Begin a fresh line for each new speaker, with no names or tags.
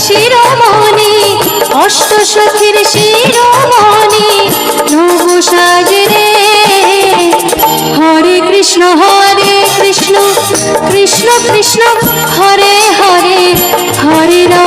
Shiromani Ashta সখীর Shiromani Naba সাজরে। Hare Krishna Krishna Krishna Hare Hare Hare Ram